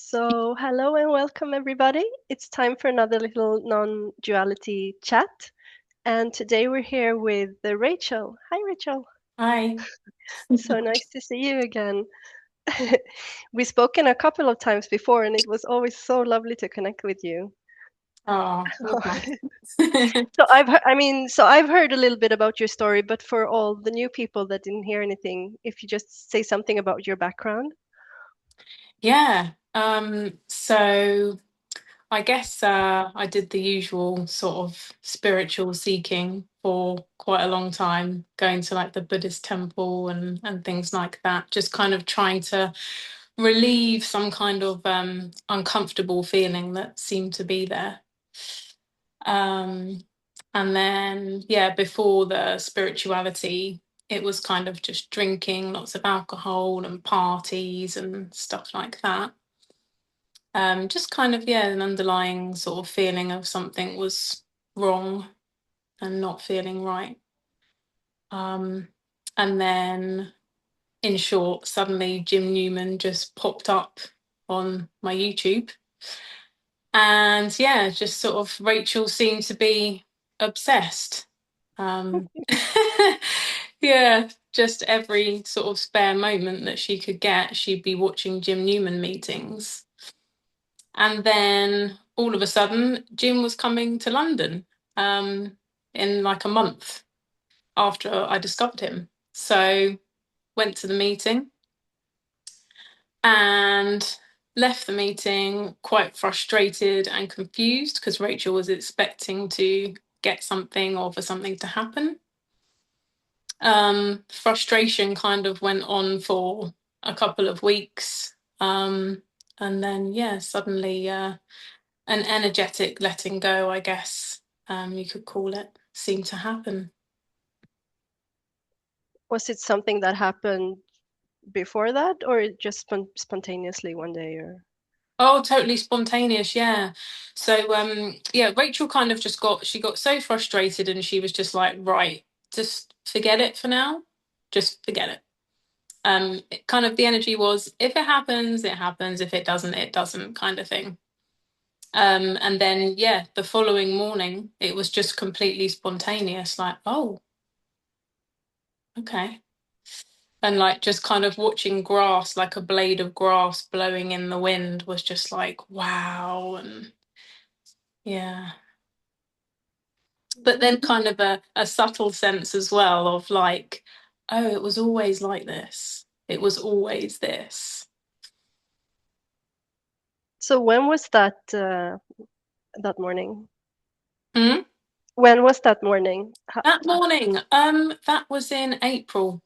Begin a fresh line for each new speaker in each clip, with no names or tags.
So, hello and welcome, everybody. It's time for another little non-duality chat. And today we're here with Rachel. Hi, Rachel.
Hi.
So nice to see you again. We've spoken a couple of times before, and it was always so lovely to connect with you.
Oh, that's nice.
So I've heard a little bit about your story, but for all the new people that didn't hear anything, if you just say something about your background.
Yeah. So I guess I did the usual sort of spiritual seeking for quite a long time, going to like the Buddhist temple and things like that, just kind of trying to relieve some kind of uncomfortable feeling that seemed to be there. Um, and then, yeah, before the spirituality, it was kind of just drinking lots of alcohol and parties and stuff like that. Just kind of, yeah, an underlying sort of feeling of something was wrong and not feeling right. Um, and then, in short, suddenly Jim Newman just popped up on my YouTube. And yeah, just sort of Rachel seemed to be obsessed. Um, yeah, just every sort of spare moment that she could get, she'd be watching Jim Newman meetings. And then all of a sudden, Jim was coming to London in like a month after I discovered him. So went to the meeting and left the meeting quite frustrated and confused because Rachel was expecting to get something or for something to happen. Frustration kind of went on for a couple of weeks. And then, yeah, suddenly an energetic letting go, I guess you could call it, seemed to happen.
Was it something that happened before that, or it just spontaneously one day? Or
Oh, totally spontaneous, yeah. So yeah, Rachel kind of just got so frustrated and she was just like, right, just forget it for now. Just forget it. It kind of the energy was if it happens, it happens. If it doesn't, it doesn't kind of thing. And then yeah, the following morning it was just completely spontaneous, like, oh, okay. And like just kind of watching grass, like a blade of grass blowing in the wind was just like, wow. And yeah. But then kind of a subtle sense as well of like, oh, it was always like this. It was always this.
so when was that morning?
Hmm?
When was that morning?
That morning, that was in April.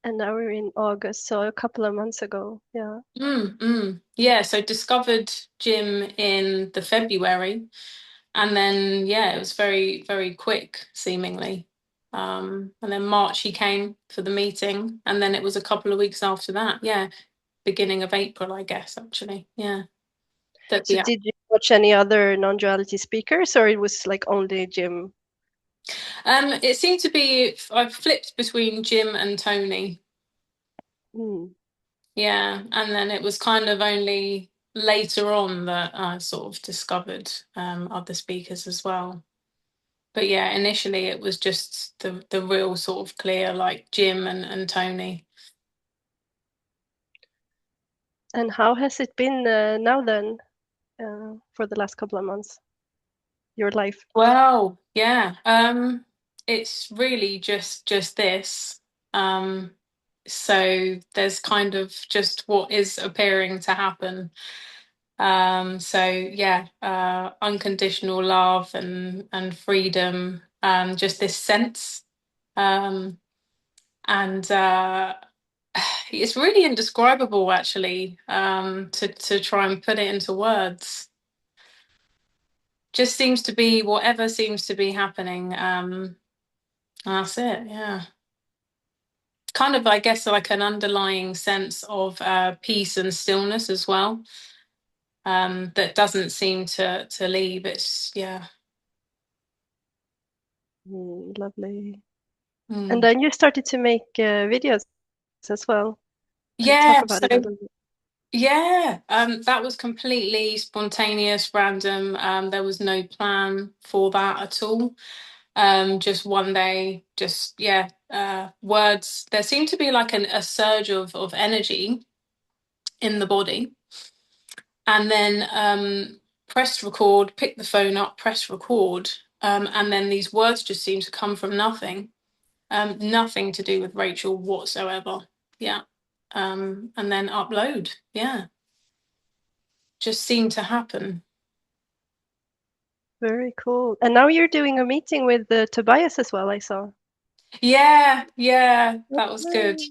And now we're in August, so a couple of months ago. Yeah.
Yeah, so discovered Jim in the February, and then yeah, it was very, very quick, seemingly. And then March he came for the meeting, and then it was a couple of weeks after that. Yeah, beginning of April, I guess, actually. Yeah. That
So
the
did you watch any other non-duality speakers, or it was like only Jim?
It seemed to be I've flipped between Jim and Tony.
Hmm.
Yeah, and then it was kind of only later on that I sort of discovered other speakers as well. But yeah, initially it was just the real sort of clear like Jim and Tony.
And how has it been now then, for the last couple of months? Your life?
Well, yeah, it's really just this. Um, so there's kind of just what is appearing to happen. So yeah, unconditional love and freedom, just this sense. Um, and it's really indescribable actually, to try and put it into words. Just seems to be whatever seems to be happening. That's it, yeah. Kind of, I guess, like an underlying sense of peace and stillness as well, that doesn't seem to leave. It's yeah.
Lovely. And
Mm.
then you started to make videos as well.
Yeah,
Talk about it a
so
little bit.
Yeah, that was completely spontaneous, random. There was no plan for that at all. Just one day, just yeah, words. There seemed to be like a surge of energy in the body, and then pressed record, picked the phone up, pressed record, and then these words just seemed to come from nothing. Nothing to do with Rachel whatsoever. Yeah. And then upload. Yeah. Just seemed to happen.
Very cool. And now you're doing a meeting with Tobias as well, I saw.
Yeah, yeah, that was good.
Okay.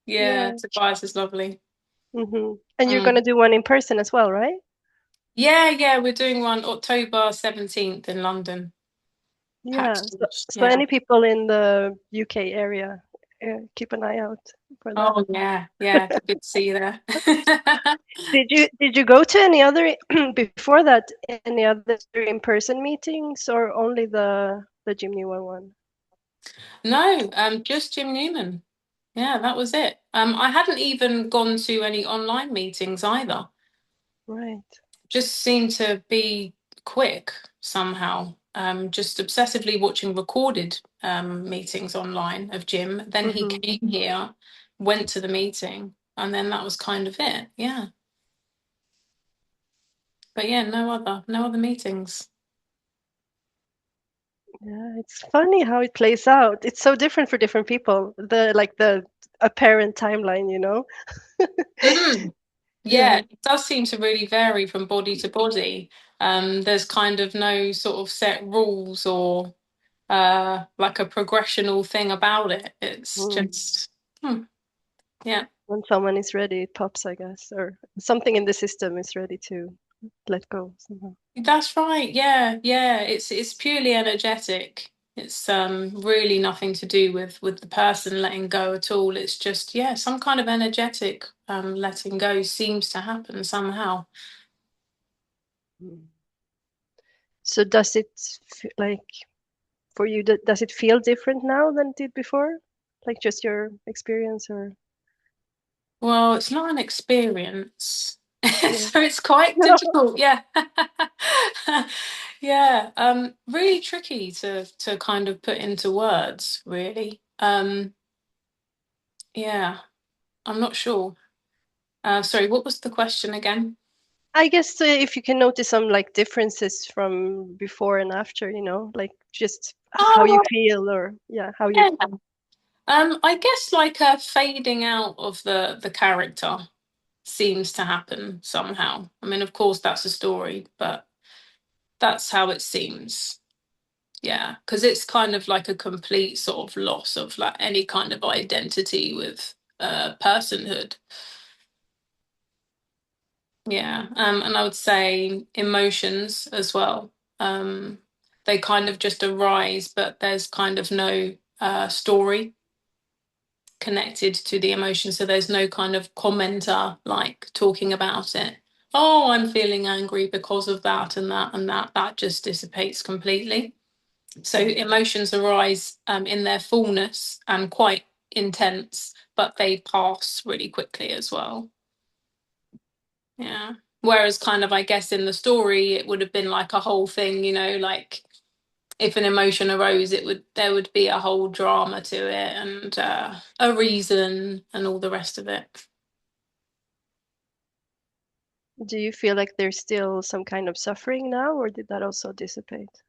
Yeah,
Yeah.
Tobias is lovely.
And you're gonna
Mm.
do one in person as well, right?
Yeah, yeah, we're doing one October 17th in London.
Yeah. So,
Package.
so
Yeah.
any people in the UK area, keep an eye out for that.
Oh yeah, yeah. Good to see you there.
Did you go to any other before that? Any other in-person meetings, or only the Jim Newell one?
No, just Jim Newman. Yeah, that was it. I hadn't even gone to any online meetings either.
Right.
Just seemed to be quick somehow. Just obsessively watching recorded meetings online of Jim. Then he
hmm
came here, went to the meeting, and then that was kind of it. Yeah. But yeah, no other meetings.
Yeah, it's funny how it plays out. It's so different for different people. The apparent timeline, you know?
Mm. Yeah,
Yeah.
it does seem to really vary from body to body. There's kind of no sort of set rules or like a progressional thing about it. It's
Mm.
just yeah.
When someone is ready, it pops, I guess, or something in the system is ready to let go somehow.
That's right. Yeah, yeah. It's purely energetic. It's really nothing to do with the person letting go at all. It's just yeah, some kind of energetic letting go seems to happen somehow.
Mm. So does it like for you, does it feel different now than it did before? Like just your experience or
Well, it's not an experience.
yeah.
So it's quite difficult, yeah. Yeah, really tricky to kind of put into words, really. Yeah, I'm not sure. Sorry, what was the question again?
I guess if you can notice some like differences from before and after, you know, like just how you
Oh,
feel or yeah, how you
yeah. I guess like a fading out of the character seems to happen somehow. I mean, of course, that's a story, but that's how it seems. Yeah, because it's kind of like a complete sort of loss of like any kind of identity with personhood. Yeah, and I would say emotions as well. Um, they kind of just arise, but there's kind of no story connected to the emotion. So there's no kind of commenter like talking about it. Oh, I'm feeling angry because of that and that and that. That just dissipates completely. So emotions arise in their fullness and quite intense, but they pass really quickly as well. Yeah. Whereas, kind of, I guess in the story, it would have been like a whole thing, like if an emotion arose, there would be a whole drama to it and a reason and all the rest of it.
do you feel like there's still some kind of suffering now, or did that also dissipate?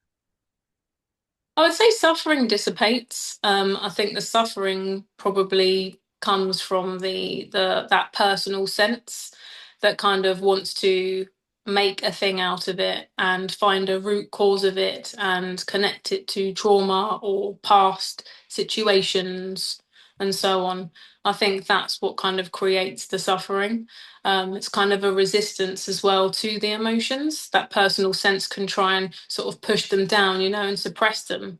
I would say suffering dissipates. I think the suffering probably comes from the that personal sense that kind of wants to make a thing out of it and find a root cause of it and connect it to trauma or past situations and so on. I think that's what kind of creates the suffering. It's kind of a resistance as well to the emotions. That personal sense can try and sort of push them down, and suppress them.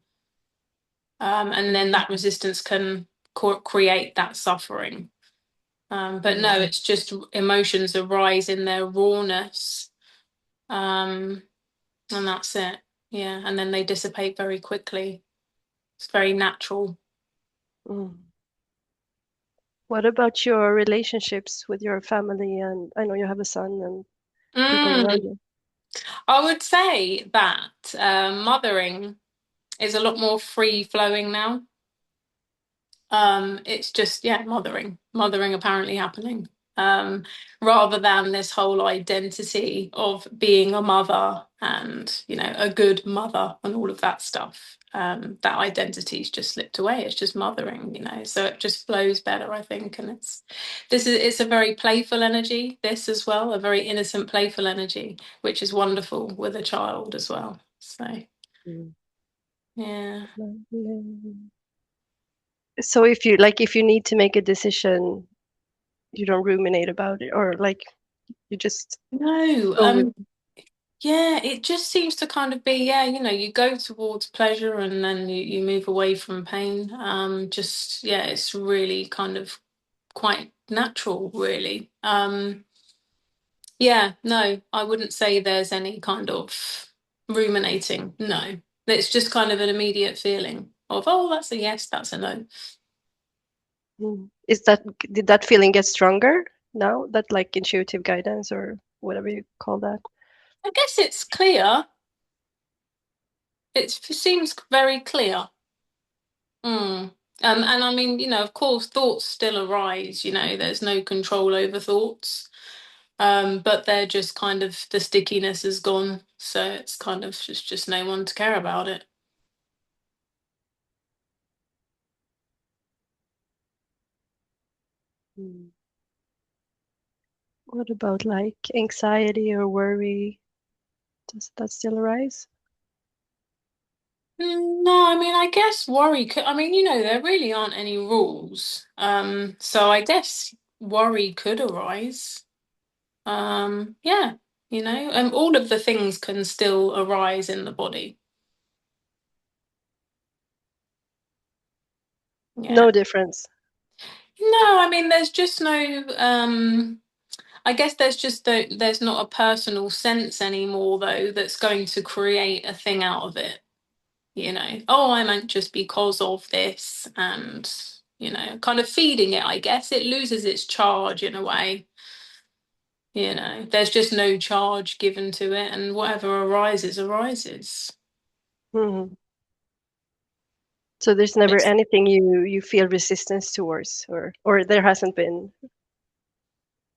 And then that resistance can create that suffering. But no,
Mm.
it's just emotions arise in their rawness, um, and that's it. Yeah, and then they dissipate very quickly. It's very natural.
Mm. What about your relationships with your family? And I know you have a son and people around
Mm,
you.
I would say that mothering is a lot more free flowing now. It's just, yeah, mothering apparently happening. Um, Rather than this whole identity of being a mother and, a good mother and all of that stuff. That identity's just slipped away. It's just mothering. So it just flows better, I think. And it's a very playful energy, this as well, a very innocent, playful energy, which is wonderful with a child as well. So,
Mm.
yeah.
Lovely. So if you need to make a decision, you don't ruminate about it, or like you just
No,
go with.
yeah, it just seems to kind of be, yeah, you go towards pleasure and then you move away from pain. Yeah, it's really kind of quite natural, really. Yeah, no, I wouldn't say there's any kind of ruminating. No, it's just kind of an immediate feeling of, oh, that's a yes, that's a no.
Did that feeling get stronger now that like intuitive guidance or whatever you call that?
I guess it's clear. It seems very clear. Mm. And I mean, of course, thoughts still arise, there's no control over thoughts. But they're just kind of the stickiness is gone. So it's kind of just no one to care about it.
Hmm. What about like anxiety or worry? Does that still arise?
No, I mean, I guess worry could, I mean, there really aren't any rules. So I guess worry could arise. Yeah, all of the things can still arise in the body. Yeah.
No difference.
No, I mean, there's just no, I guess there's not a personal sense anymore though that's going to create a thing out of it. Oh, I meant just because of this, and kind of feeding it. I guess it loses its charge in a way. There's just no charge given to it, and whatever arises arises.
Hmm. So there's never
It's
anything you feel resistance towards, or there hasn't been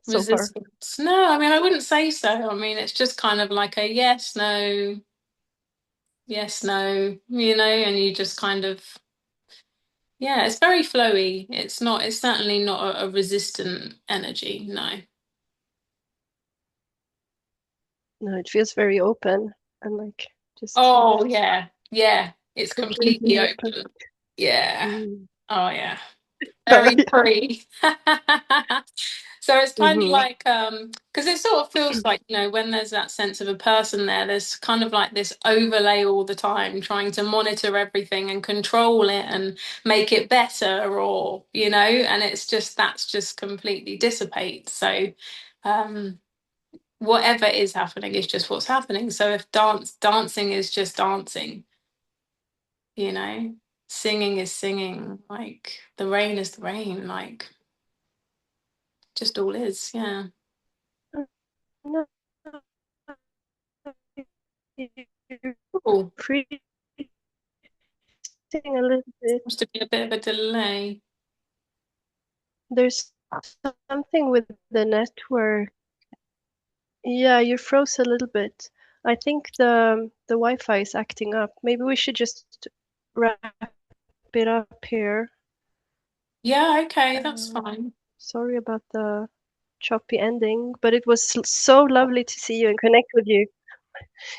so far.
resistance. No, I mean I wouldn't say so. I mean it's just kind of like a yes, no, yes, no, and you just kind of. Yeah, it's very flowy. It's certainly not a resistant energy, no.
No, it feels very open and like just
Oh yeah, yeah. It's
completely
completely
open.
open. Yeah.
Mm.
Oh yeah. Very
Yeah.
free. So it's kind of
Hmm.
like because it sort of feels like, when there's that sense of a person there, there's kind of like this overlay all the time, trying to monitor everything and control it and make it better and that's just completely dissipates. So um whatever is happening is just what's happening. So if dancing is just dancing, you know, singing is singing, like the rain is the rain, like just all is, yeah.
No, you're
Oh,
freezing a little bit.
seems to be a bit of a delay.
There's something with the network. Yeah, you froze a little bit. I think the Wi-Fi is acting up. Maybe we should just wrap it up here.
Yeah, okay, that's
Uh,
fine.
Sorry about the choppy ending, but it was so lovely to see you and connect with you.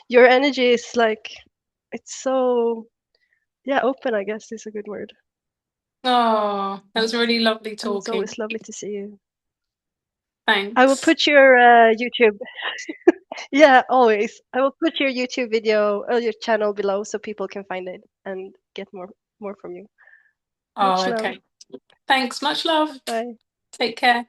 Your energy is like, it's so, yeah, open, I guess is a good word.
Oh, that was really lovely
And it's
talking.
always lovely to see you. I will
Thanks.
put your YouTube, yeah, always. I will put your YouTube video, your channel below so people can find it and get more from you.
Oh,
Much love.
okay. Thanks. Much love.
Bye.
Take care.